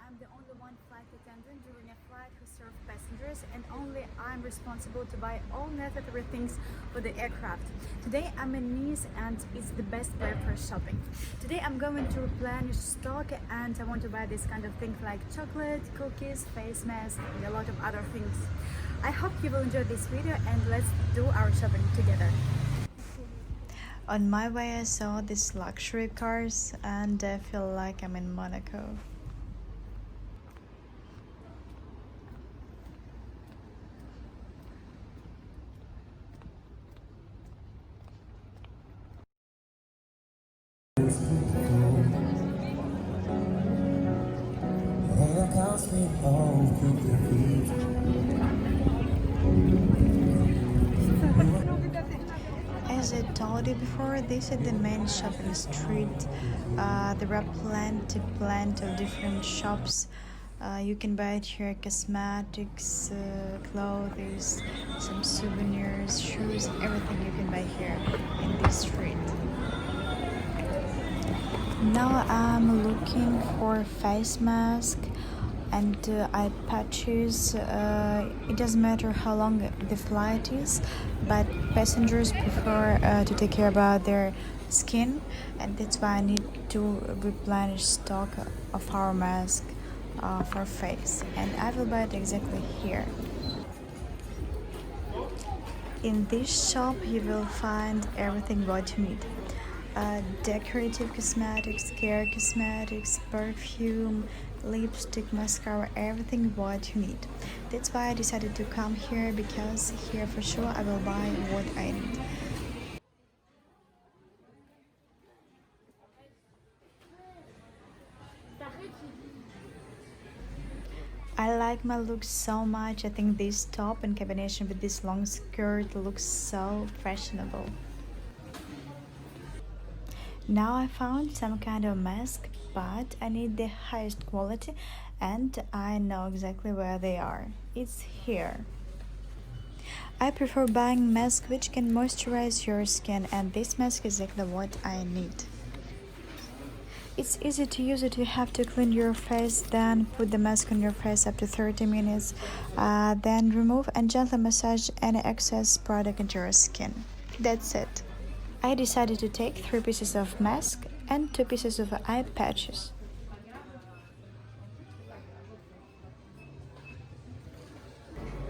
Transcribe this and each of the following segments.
I'm the only one flight attendant during a flight who serves passengers, and only I'm responsible to buy all necessary things for the aircraft. Today I'm in Nice and it's the best day for shopping. Today I'm going to replenish stock and I want to buy this kind of things like chocolate, cookies, face masks and a lot of other things. I hope you will enjoy this video and let's do our shopping together. On my way I saw these luxury cars and I feel like I'm in Monaco. As I told you before, this is the main shopping street. There are plenty of different shops. You can buy it here cosmetics, clothes, some souvenirs, shoes, everything you can buy here in this street. Now I'm looking for face mask and eye patches. It doesn't matter how long the flight is, but passengers prefer to take care about their skin, and that's why I need to replenish stock of our mask for face, and I will buy it exactly here. In this shop you will find everything what you need. Decorative cosmetics, care cosmetics, perfume, lipstick, mascara, everything what you need. That's why I decided to come here, because here for sure I will buy what I need. I like my look so much. I think this top in combination with this long skirt looks so fashionable. Now I found some kind of mask, but I need the highest quality and I know exactly where they are. It's here. I prefer buying mask which can moisturize your skin, and this mask is exactly what I need. It's easy to use it. You have to clean your face, then put the mask on your face up to 30 minutes, then remove and gently massage any excess product into your skin. That's it. I decided to take 3 pieces of mask and 2 pieces of eye patches.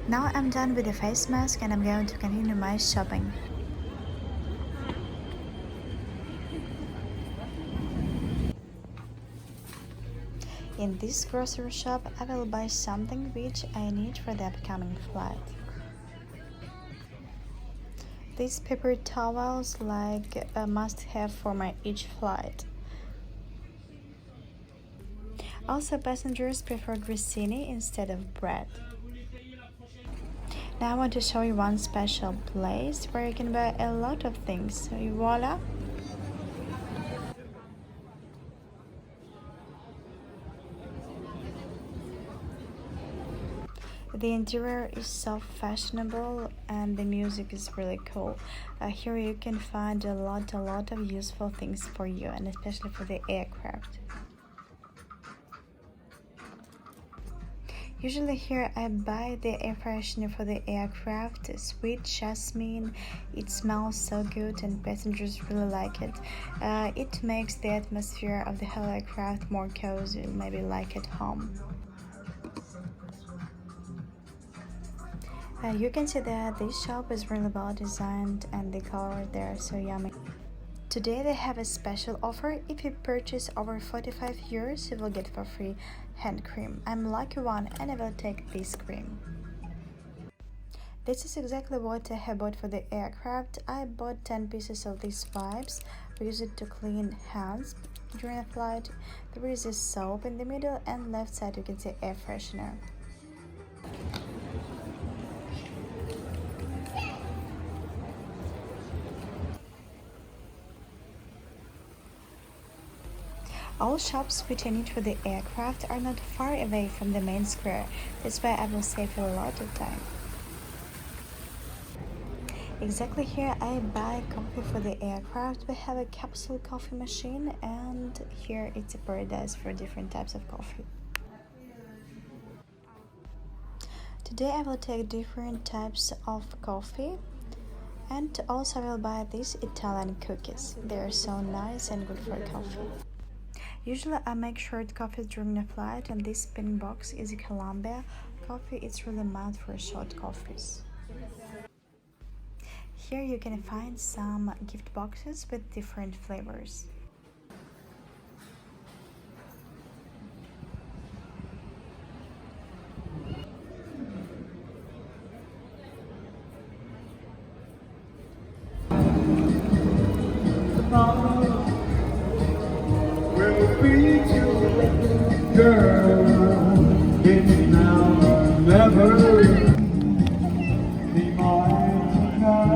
Now I'm done with the face mask and I'm going to continue my shopping. In this grocery shop I will buy something which I need for the upcoming flight. These paper towels like a must-have for my each flight. Also, passengers prefer grissini instead of bread. Now I want to show you one special place where you can buy a lot of things. So voila! The interior is so fashionable and the music is really cool. Here you can find a lot of useful things for you, and especially for the aircraft. Usually here I buy the air freshener for the aircraft, sweet jasmine. It smells so good and passengers really like it. It makes the atmosphere of the whole aircraft more cozy, maybe like at home. You can see that this shop is really well designed and the colors there are so yummy. Today they have a special offer. If you purchase over 45 euros, you will get for free hand cream. I'm lucky one and I will take this cream. This is exactly what I have bought for the aircraft. I bought 10 pieces of these wipes. We use it to clean hands during a flight. There is a soap in the middle and left side you can see air freshener. All shops which I need for the aircraft are not far away from the main square. That's why I will save a lot of time. Exactly here I buy coffee for the aircraft. We have a capsule coffee machine and here it's a paradise for different types of coffee. Today I will take different types of coffee, and also I will buy these Italian cookies. They are so nice and good for coffee. Usually I make short coffees during the flight, and this pink box is a Colombia coffee. It's really meant for short coffees. Here you can find some gift boxes with different flavors. Will be you, girl. It's now or never. Be mine tonight.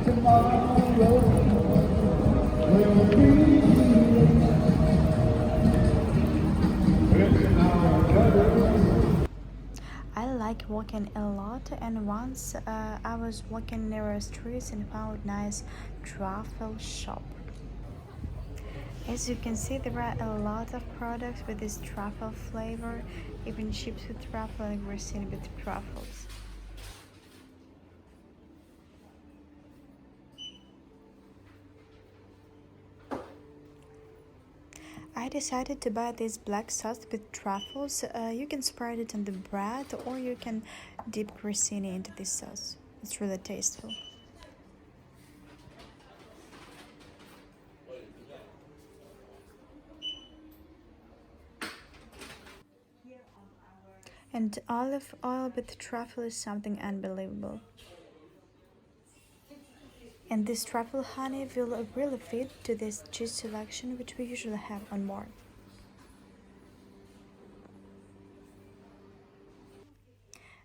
Tomorrow will be. It's now or never. I like walking a lot, and once I was walking near a street and found a nice truffle shop. As you can see, there are a lot of products with this truffle flavor, even chips with truffle and grissini with truffles. I decided to buy this black sauce with truffles. You can spread it on the bread, or you can dip grissini into this sauce. It's really tasteful. And olive oil with truffle is something unbelievable. And this truffle honey will really fit to this cheese selection which we usually have on board.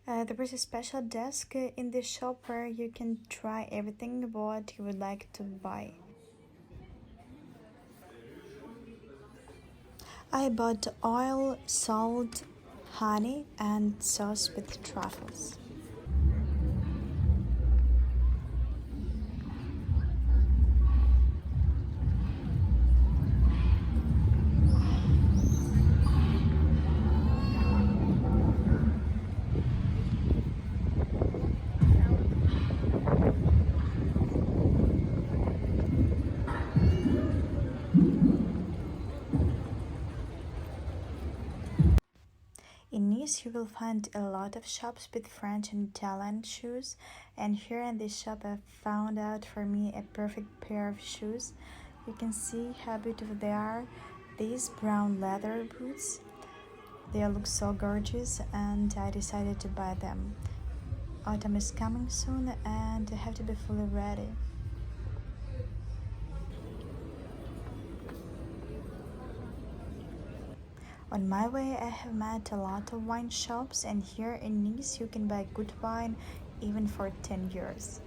There is a special desk in this shop where you can try everything what you would like to buy. I bought oil, salt, honey, and sauce with truffles. In Nice, you will find a lot of shops with French and Italian shoes, and here in this shop I found out for me a perfect pair of shoes. You can see how beautiful they are. These brown leather boots, they look so gorgeous, and I decided to buy them. Autumn is coming soon and I have to be fully ready. On my way, I have met a lot of wine shops, and here in Nice, you can buy good wine even for 10 years.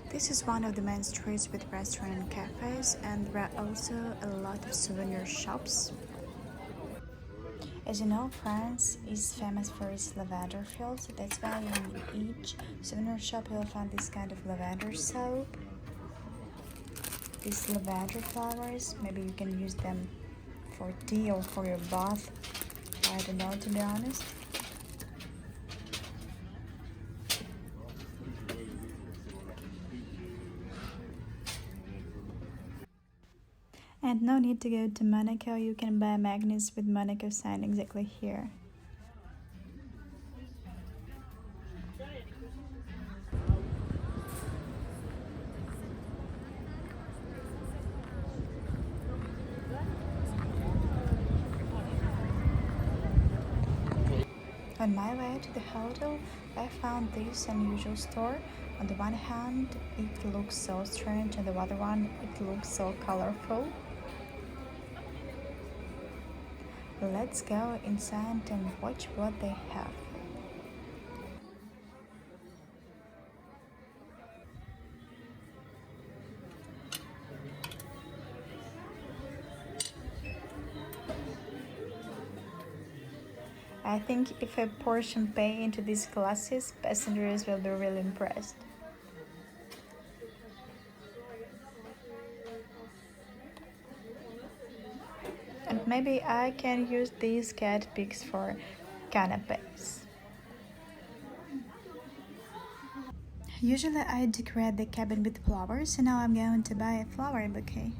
This is one of the main streets with restaurants and cafes, and there are also a lot of souvenir shops. As you know, France is famous for its lavender fields. That's why in each souvenir shop you'll find this kind of lavender soap. These lavender flowers, maybe you can use them for tea or for your bath. I don't know, to be honest. And no need to go to Monaco, you can buy magnets with Monaco sign exactly here. On my way to the hotel, I found this unusual store. On the one hand, it looks so strange, and the other one, it looks so colorful. Let's go inside and watch what they have. I think if I pour champagne into these glasses, passengers will be really impressed. And maybe I can use these cat pigs for canapes. Usually I decorate the cabin with flowers, and now I'm going to buy a flower bouquet.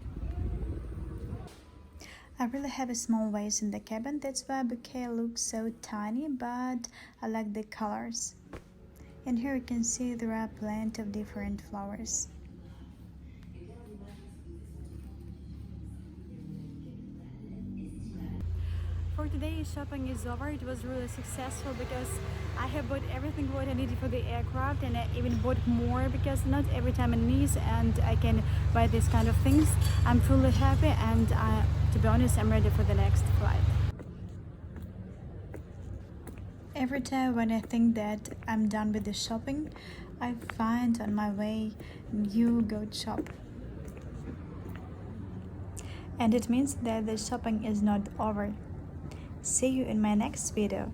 I really have a small vase in the cabin, that's why the bouquet looks so tiny, but I like the colors. And here you can see there are plenty of different flowers. For today, shopping is over. It was really successful because I have bought everything what I needed for the aircraft, and I even bought more because not every time in Nice and I can buy these kind of things. I'm truly happy, and to be honest, I'm ready for the next flight. Every time when I think that I'm done with the shopping, I find on my way new goat shop. And it means that the shopping is not over. See you in my next video.